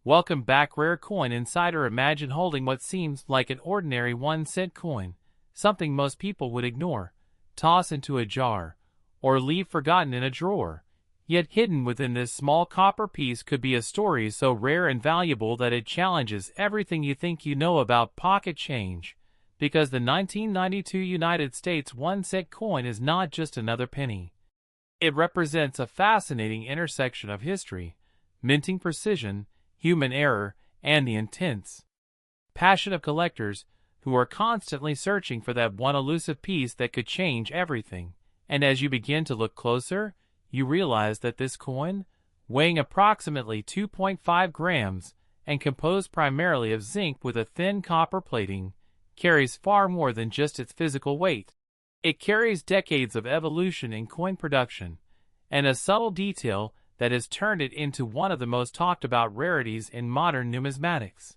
Welcome back, Rare Coin Insider. Imagine holding what seems like an ordinary 1-cent coin, something most people would ignore, toss into a jar, or leave forgotten in a drawer. Yet hidden within this small copper piece could be a story so rare and valuable that it challenges everything you think you know about pocket change. Because the 1992 United States 1-cent coin is not just another penny. It represents a fascinating intersection of history, minting precision, human error, and the intense passion of collectors who are constantly searching for that one elusive piece that could change everything. And as you begin to look closer, you realize that this coin, weighing approximately 2.5 grams and composed primarily of zinc with a thin copper plating, carries far more than just its physical weight. It carries decades of evolution in coin production, and a subtle detail that has turned it into one of the most talked about rarities in modern numismatics.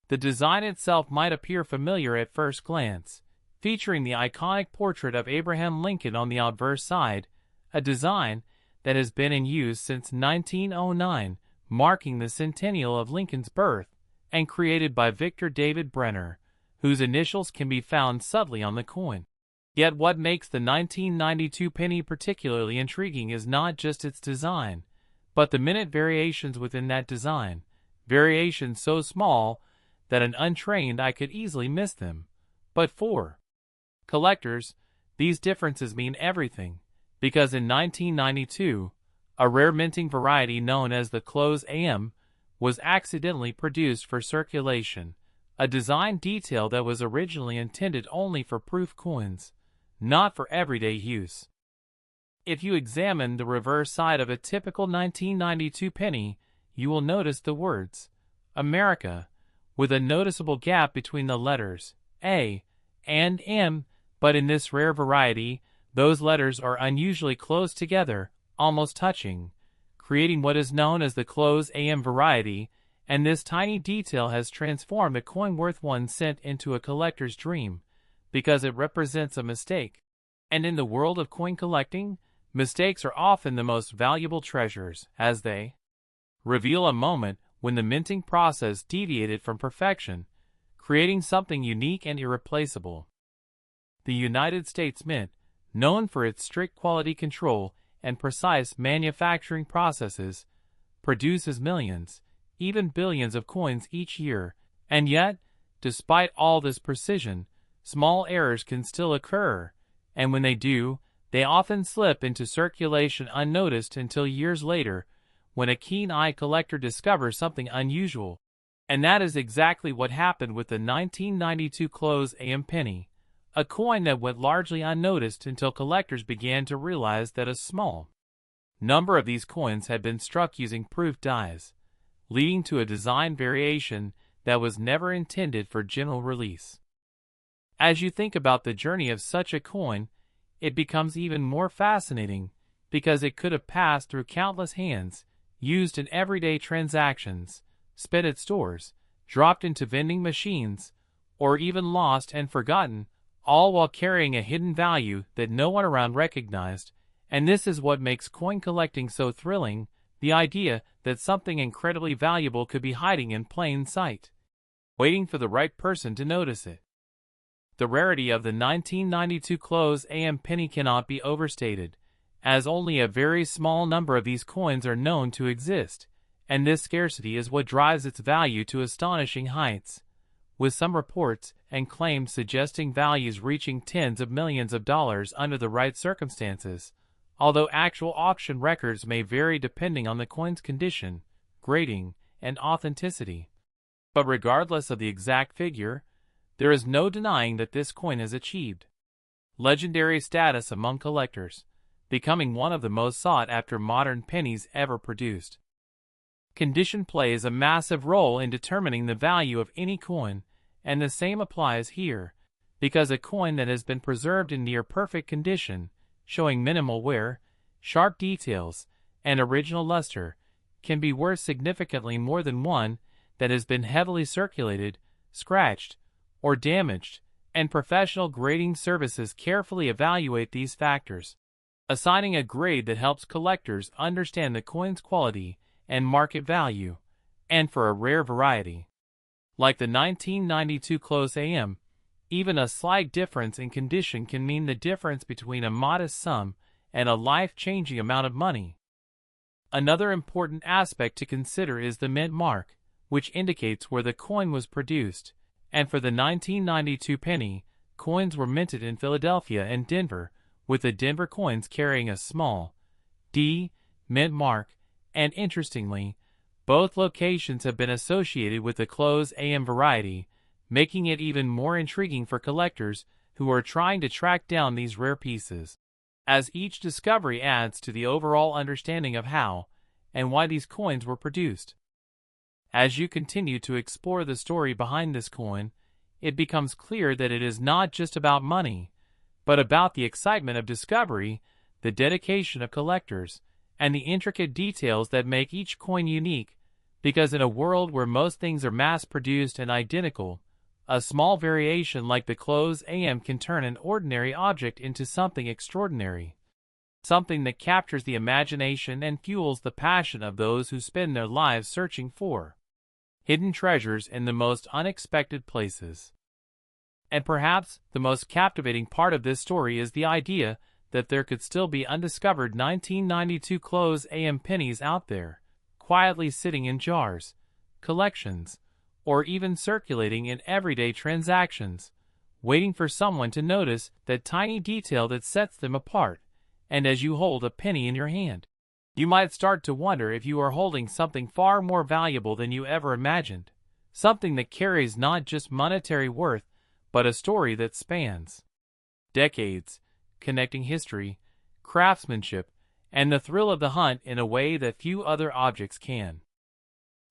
The design itself might appear familiar at first glance, featuring the iconic portrait of Abraham Lincoln on the obverse side, a design that has been in use since 1909, marking the centennial of Lincoln's birth, and created by Victor David Brenner, whose initials can be found subtly on the coin. Yet what makes the 1992 penny particularly intriguing is not just its design, but the minute variations within that design, variations so small that an untrained eye could easily miss them. But for collectors, these differences mean everything, because in 1992, a rare minting variety known as the close AM was accidentally produced for circulation, a design detail that was originally intended only for proof coins, not for everyday use. If you examine the reverse side of a typical 1992 penny, you will notice the words America, with a noticeable gap between the letters A and M, but in this rare variety, those letters are unusually close together, almost touching, creating what is known as the close AM variety, and this tiny detail has transformed a coin worth 1 cent into a collector's dream, because it represents a mistake. And in the world of coin collecting, mistakes are often the most valuable treasures, as they reveal a moment when the minting process deviated from perfection, creating something unique and irreplaceable. The United States Mint, known for its strict quality control and precise manufacturing processes, produces millions, even billions of coins each year, and yet, despite all this precision, small errors can still occur, and when they do, they often slip into circulation unnoticed until years later, when a keen-eyed collector discovers something unusual. And that is exactly what happened with the 1992 close AM penny, a coin that went largely unnoticed until collectors began to realize that a small number of these coins had been struck using proof dies, leading to a design variation that was never intended for general release. As you think about the journey of such a coin, it becomes even more fascinating, because it could have passed through countless hands, used in everyday transactions, spent at stores, dropped into vending machines, or even lost and forgotten, all while carrying a hidden value that no one around recognized. And this is what makes coin collecting so thrilling, the idea that something incredibly valuable could be hiding in plain sight, waiting for the right person to notice it. The rarity of the 1992 close AM penny cannot be overstated, as only a very small number of these coins are known to exist, and this scarcity is what drives its value to astonishing heights, with some reports and claims suggesting values reaching tens of millions of dollars under the right circumstances, although actual auction records may vary depending on the coin's condition, grading, and authenticity. But regardless of the exact figure, there is no denying that this coin has achieved legendary status among collectors, becoming one of the most sought-after modern pennies ever produced. Condition plays a massive role in determining the value of any coin, and the same applies here, because a coin that has been preserved in near-perfect condition, showing minimal wear, sharp details, and original luster, can be worth significantly more than one that has been heavily circulated, scratched, or damaged, and professional grading services carefully evaluate these factors, assigning a grade that helps collectors understand the coin's quality and market value. and for a rare variety, like the 1992 close AM, even a slight difference in condition can mean the difference between a modest sum and a life-changing amount of money. Another important aspect to consider is the mint mark, which indicates where the coin was produced, and for the 1992 penny, coins were minted in Philadelphia and Denver, with the Denver coins carrying a small D mint mark, and interestingly, both locations have been associated with the close AM variety, making it even more intriguing for collectors who are trying to track down these rare pieces, as each discovery adds to the overall understanding of how and why these coins were produced. As you continue to explore the story behind this coin, it becomes clear that it is not just about money, but about the excitement of discovery, the dedication of collectors, and the intricate details that make each coin unique, because in a world where most things are mass-produced and identical, a small variation like the close AM can turn an ordinary object into something extraordinary, something that captures the imagination and fuels the passion of those who spend their lives searching for hidden treasures in the most unexpected places. And perhaps the most captivating part of this story is the idea that there could still be undiscovered 1992 close AM pennies out there, quietly sitting in jars, collections, or even circulating in everyday transactions, waiting for someone to notice that tiny detail that sets them apart. And as you hold a penny in your hand, you might start to wonder if you are holding something far more valuable than you ever imagined, something that carries not just monetary worth, but a story that spans decades, connecting history, craftsmanship, and the thrill of the hunt in a way that few other objects can.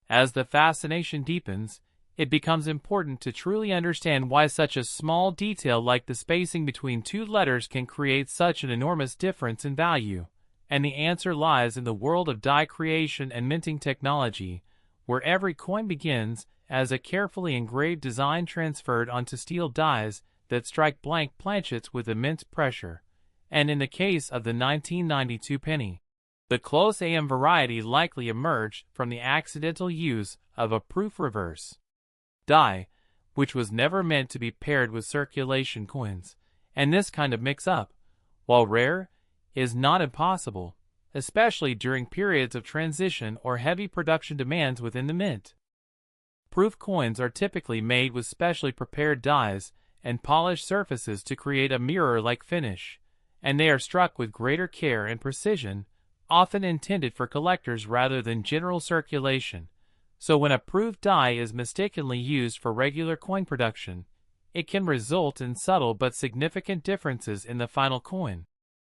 As the fascination deepens, it becomes important to truly understand why such a small detail like the spacing between two letters can create such an enormous difference in value, and the answer lies in the world of die creation and minting technology, where every coin begins as a carefully engraved design transferred onto steel dies that strike blank planchets with immense pressure, and in the case of the 1992 penny, the close AM variety likely emerged from the accidental use of a proof reverse die, which was never meant to be paired with circulation coins, and this kind of mix-up, while rare, is not impossible, especially during periods of transition or heavy production demands within the mint. Proof coins are typically made with specially prepared dies and polished surfaces to create a mirror-like finish, and they are struck with greater care and precision, often intended for collectors rather than general circulation. So when a proof die is mistakenly used for regular coin production, it can result in subtle but significant differences in the final coin.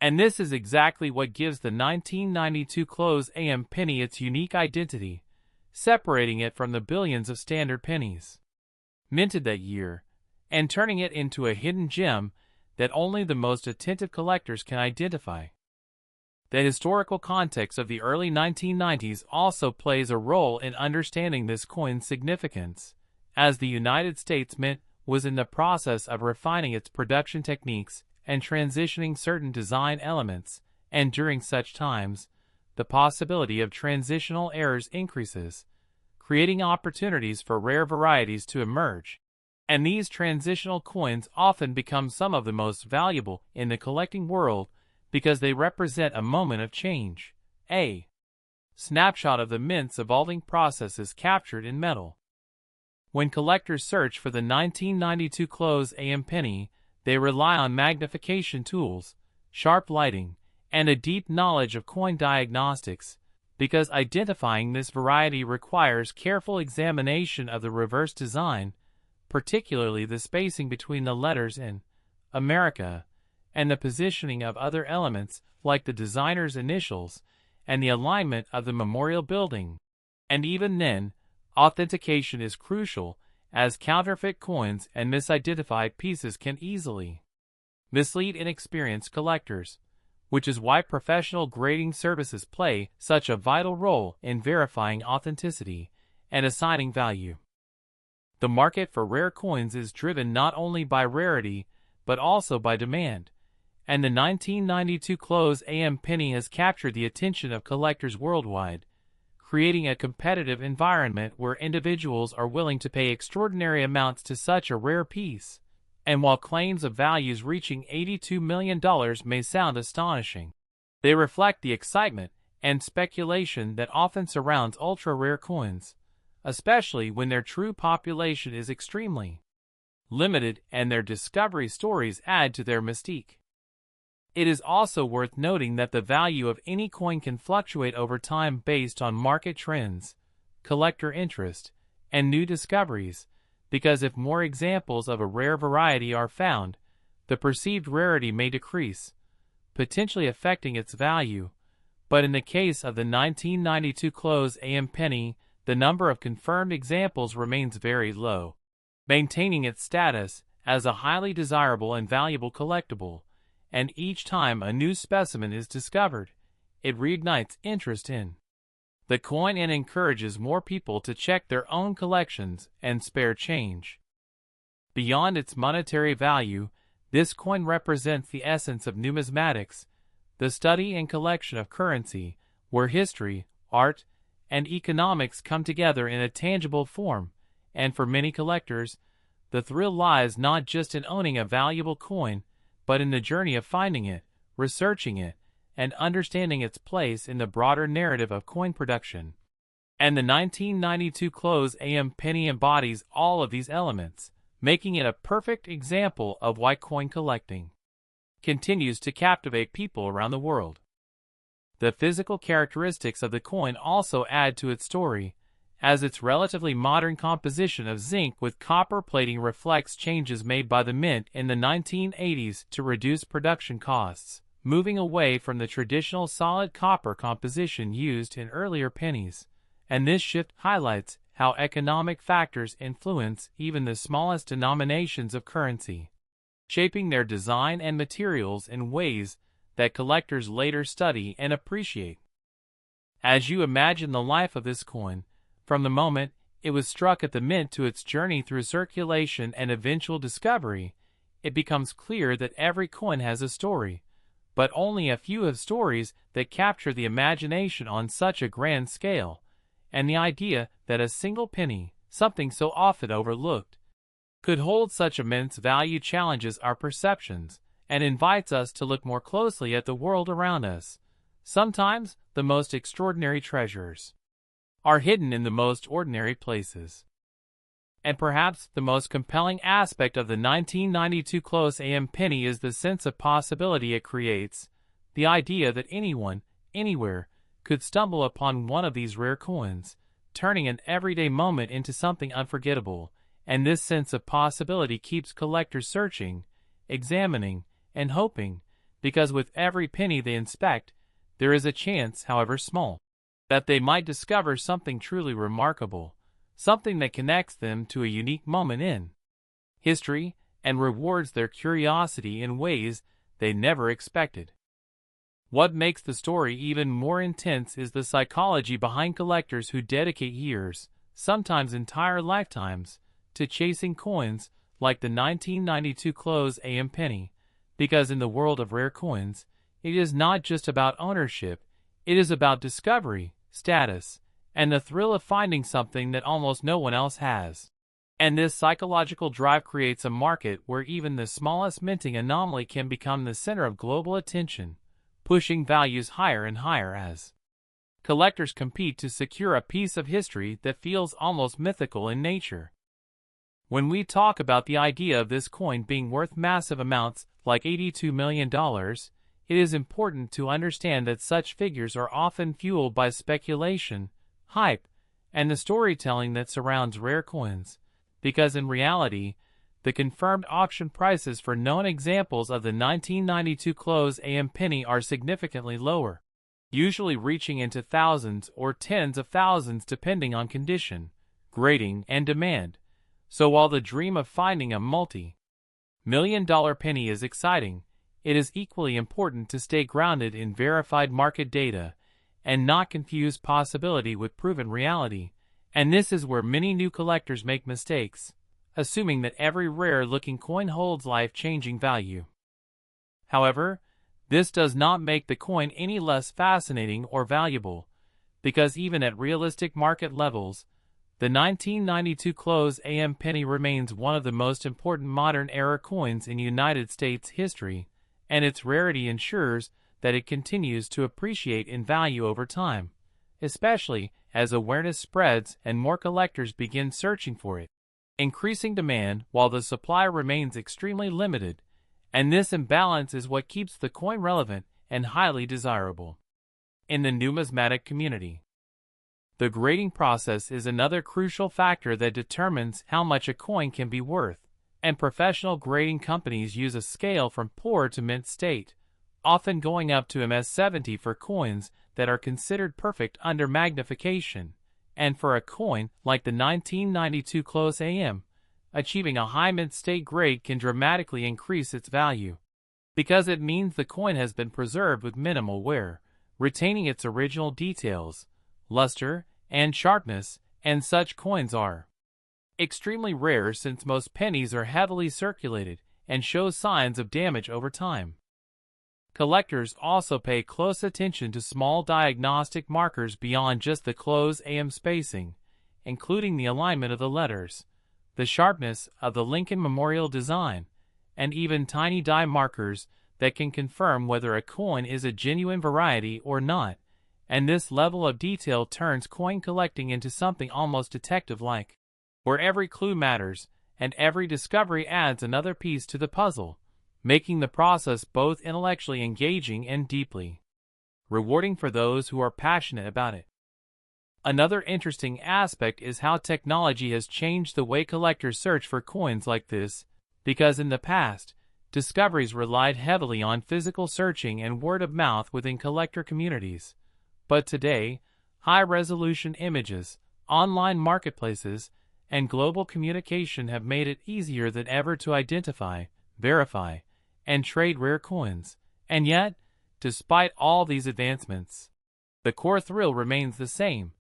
And this is exactly what gives the 1992 close AM penny its unique identity, separating it from the billions of standard pennies minted that year, and turning it into a hidden gem that only the most attentive collectors can identify. The historical context of the early 1990s also plays a role in understanding this coin's significance, as the United States Mint was in the process of refining its production techniques and transitioning certain design elements, and during such times, the possibility of transitional errors increases, creating opportunities for rare varieties to emerge. And these transitional coins often become some of the most valuable in the collecting world because they represent a moment of change, a snapshot of the mint's evolving processes captured in metal. When collectors search for the 1992 close AM penny, they rely on magnification tools, sharp lighting, and a deep knowledge of coin diagnostics, because identifying this variety requires careful examination of the reverse design, particularly the spacing between the letters in America, and the positioning of other elements like the designer's initials and the alignment of the memorial building. And even then, authentication is crucial, as counterfeit coins and misidentified pieces can easily mislead inexperienced collectors, which is why professional grading services play such a vital role in verifying authenticity and assigning value. The market for rare coins is driven not only by rarity, but also by demand, and the 1992 close AM penny has captured the attention of collectors worldwide, creating a competitive environment where individuals are willing to pay extraordinary amounts to such a rare piece. And while claims of values reaching $82 million may sound astonishing, they reflect the excitement and speculation that often surrounds ultra-rare coins, especially when their true population is extremely limited and their discovery stories add to their mystique. It is also worth noting that the value of any coin can fluctuate over time based on market trends, collector interest, and new discoveries, because if more examples of a rare variety are found, the perceived rarity may decrease, potentially affecting its value. But in the case of the 1992 close AM penny, the number of confirmed examples remains very low, maintaining its status as a highly desirable and valuable collectible, and each time a new specimen is discovered, it reignites interest in the coin and encourages more people to check their own collections and spare change. Beyond its monetary value, this coin represents the essence of numismatics, the study and collection of currency, where history, art, and economics come together in a tangible form, and for many collectors, the thrill lies not just in owning a valuable coin, but in the journey of finding it, researching it, and understanding its place in the broader narrative of coin production. And the 1992 close AM penny embodies all of these elements, making it a perfect example of why coin collecting continues to captivate people around the world. The physical characteristics of the coin also add to its story, as its relatively modern composition of zinc with copper plating reflects changes made by the mint in the 1980s to reduce production costs, moving away from the traditional solid copper composition used in earlier pennies, and this shift highlights how economic factors influence even the smallest denominations of currency, shaping their design and materials in ways that collectors later study and appreciate. As you imagine the life of this coin, from the moment it was struck at the mint to its journey through circulation and eventual discovery, it becomes clear that every coin has a story, but only a few have stories that capture the imagination on such a grand scale, and the idea that a single penny, something so often overlooked, could hold such immense value challenges our perceptions and invites us to look more closely at the world around us. Sometimes the most extraordinary treasures are hidden in the most ordinary places. And perhaps the most compelling aspect of the 1992 close AM penny is the sense of possibility it creates, the idea that anyone, anywhere, could stumble upon one of these rare coins, turning an everyday moment into something unforgettable, and this sense of possibility keeps collectors searching, examining, and hoping, because with every penny they inspect, there is a chance, however small, that they might discover something truly remarkable, something that connects them to a unique moment in history and rewards their curiosity in ways they never expected. What makes the story even more intense is the psychology behind collectors who dedicate years, sometimes entire lifetimes, to chasing coins like the 1992 close AM penny, because in the world of rare coins, it is not just about ownership, it is about discovery, status, and the thrill of finding something that almost no one else has. And this psychological drive creates a market where even the smallest minting anomaly can become the center of global attention, pushing values higher and higher as collectors compete to secure a piece of history that feels almost mythical in nature. When we talk about the idea of this coin being worth massive amounts, like $82 million, it is important to understand that such figures are often fueled by speculation, hype, and the storytelling that surrounds rare coins, because in reality, the confirmed auction prices for known examples of the 1992 close AM penny are significantly lower, usually reaching into thousands or tens of thousands depending on condition, grading, and demand. So while the dream of finding a multi-million-dollar penny is exciting, it is equally important to stay grounded in verified market data and not confuse possibility with proven reality, and this is where many new collectors make mistakes, assuming that every rare-looking coin holds life-changing value. However, this does not make the coin any less fascinating or valuable, because even at realistic market levels, the 1992 close AM penny remains one of the most important modern-era coins in United States history, and its rarity ensures that it continues to appreciate in value over time, especially as awareness spreads and more collectors begin searching for it. Increasing demand while the supply remains extremely limited, and this imbalance is what keeps the coin relevant and highly desirable. In the numismatic community, the grading process is another crucial factor that determines how much a coin can be worth, and professional grading companies use a scale from poor to mint state, often going up to MS-70 for coins that are considered perfect under magnification, and for a coin like the 1992 close AM, achieving a high mint state grade can dramatically increase its value, because it means the coin has been preserved with minimal wear, retaining its original details, luster, and sharpness, and such coins are extremely rare since most pennies are heavily circulated and show signs of damage over time. Collectors also pay close attention to small diagnostic markers beyond just the close AM spacing, including the alignment of the letters, the sharpness of the Lincoln Memorial design, and even tiny die markers that can confirm whether a coin is a genuine variety or not, and this level of detail turns coin collecting into something almost detective-like, where every clue matters and every discovery adds another piece to the puzzle, making the process both intellectually engaging and deeply rewarding for those who are passionate about it. Another interesting aspect is how technology has changed the way collectors search for coins like this, because in the past, discoveries relied heavily on physical searching and word of mouth within collector communities. But today, high-resolution images, online marketplaces, and global communication have made it easier than ever to identify, verify, and trade rare coins. And yet, despite all these advancements, the core thrill remains the same: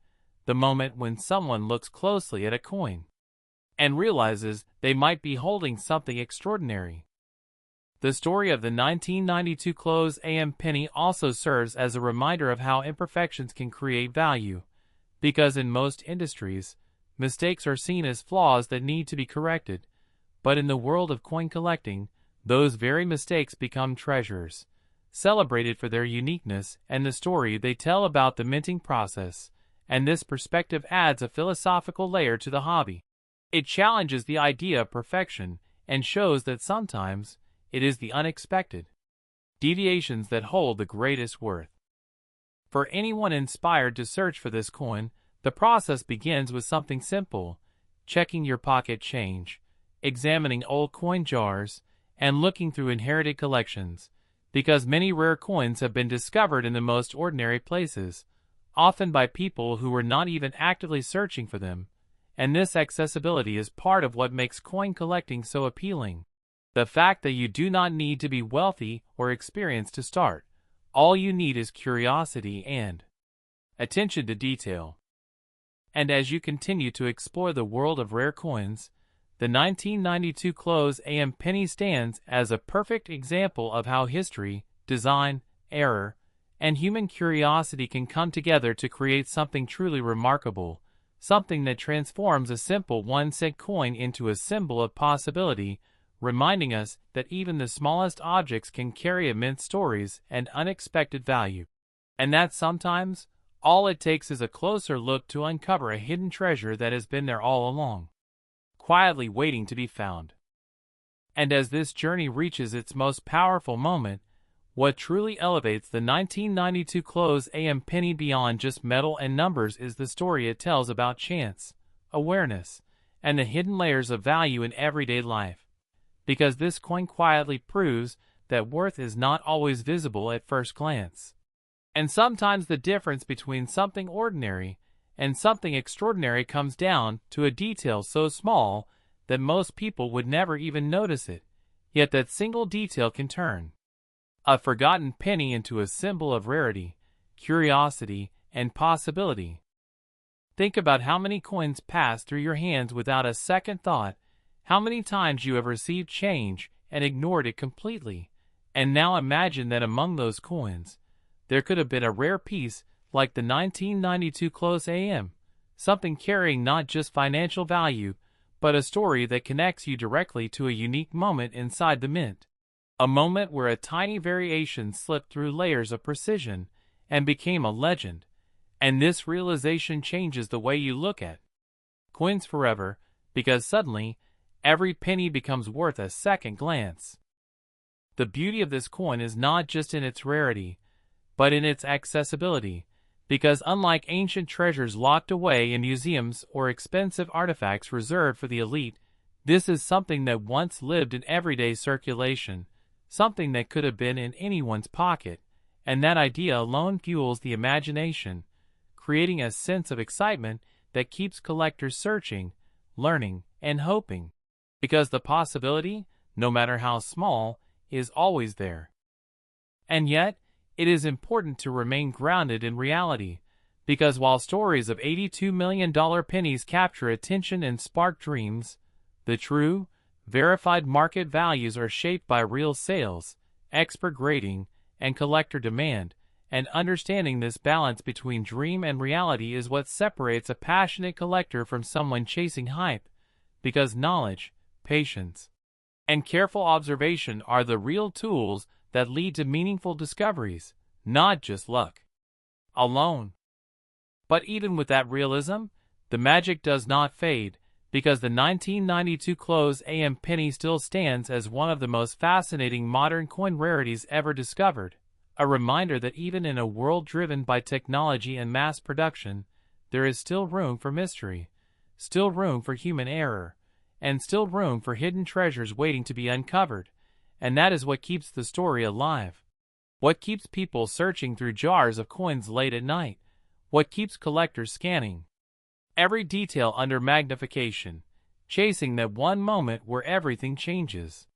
the moment when someone looks closely at a coin and realizes they might be holding something extraordinary. The story of the 1992 close AM penny also serves as a reminder of how imperfections can create value, because in most industries, mistakes are seen as flaws that need to be corrected, but in the world of coin collecting, those very mistakes become treasures, celebrated for their uniqueness and the story they tell about the minting process, and this perspective adds a philosophical layer to the hobby. It challenges the idea of perfection and shows that sometimes it is the unexpected deviations that hold the greatest worth. For anyone inspired to search for this coin, the process begins with something simple: checking your pocket change, examining old coin jars, and looking through inherited collections, because many rare coins have been discovered in the most ordinary places, often by people who were not even actively searching for them, and this accessibility is part of what makes coin collecting so appealing. The fact that you do not need to be wealthy or experienced to start. All you need is curiosity and attention to detail. And as you continue to explore the world of rare coins, the 1992 close AM penny stands as a perfect example of how history, design, error, and human curiosity can come together to create something truly remarkable, something that transforms a simple 1-cent coin into a symbol of possibility, reminding us that even the smallest objects can carry immense stories and unexpected value, and that sometimes all it takes is a closer look to uncover a hidden treasure that has been there all along, quietly waiting to be found. And as this journey reaches its most powerful moment, what truly elevates the 1992 close AM penny beyond just metal and numbers is the story it tells about chance, awareness, and the hidden layers of value in everyday life. Because this coin quietly proves that worth is not always visible at first glance. And sometimes the difference between something ordinary and something extraordinary comes down to a detail so small that most people would never even notice it, yet that single detail can turn a forgotten penny into a symbol of rarity, curiosity, and possibility. Think about how many coins pass through your hands without a second thought, how many times you have received change and ignored it completely, and now imagine that among those coins, there could have been a rare piece like the 1992 close AM, something carrying not just financial value, but a story that connects you directly to a unique moment inside the mint. A moment where a tiny variation slipped through layers of precision and became a legend. And this realization changes the way you look at coins forever, because suddenly, every penny becomes worth a second glance. The beauty of this coin is not just in its rarity, but in its accessibility, because unlike ancient treasures locked away in museums or expensive artifacts reserved for the elite, this is something that once lived in everyday circulation, something that could have been in anyone's pocket, and that idea alone fuels the imagination, creating a sense of excitement that keeps collectors searching, learning, and hoping, because the possibility, no matter how small, is always there. And yet, it is important to remain grounded in reality, because while stories of $82 million pennies capture attention and spark dreams, the true, verified market values are shaped by real sales, expert grading, and collector demand, and understanding this balance between dream and reality is what separates a passionate collector from someone chasing hype, because knowledge, patience, and careful observation are the real tools that lead to meaningful discoveries, not just luck alone. But even with that realism, the magic does not fade, because the 1992 close AM penny still stands as one of the most fascinating modern coin rarities ever discovered, a reminder that even in a world driven by technology and mass production, there is still room for mystery, still room for human error, and still room for hidden treasures waiting to be uncovered, and that is what keeps the story alive. What keeps people searching through jars of coins late at night, what keeps collectors scanning every detail under magnification, chasing that one moment where everything changes.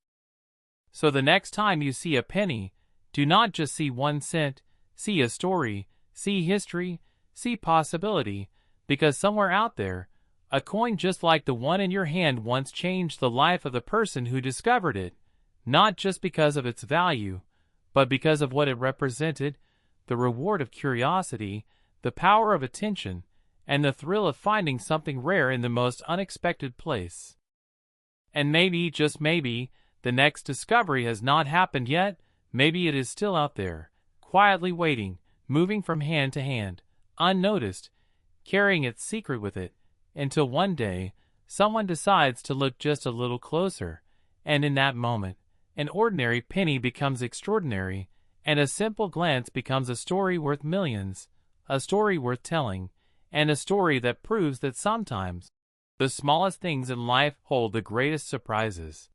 So the next time you see a penny, do not just see 1 cent, see a story, see history, see possibility, because somewhere out there, a coin just like the one in your hand once changed the life of the person who discovered it, not just because of its value, but because of what it represented, the reward of curiosity, the power of attention, and the thrill of finding something rare in the most unexpected place. And maybe, just maybe, the next discovery has not happened yet. Maybe it is still out there, quietly waiting, moving from hand to hand, unnoticed, carrying its secret with it, until one day, someone decides to look just a little closer, and in that moment, an ordinary penny becomes extraordinary, and a simple glance becomes a story worth millions, a story worth telling, and a story that proves that sometimes the smallest things in life hold the greatest surprises.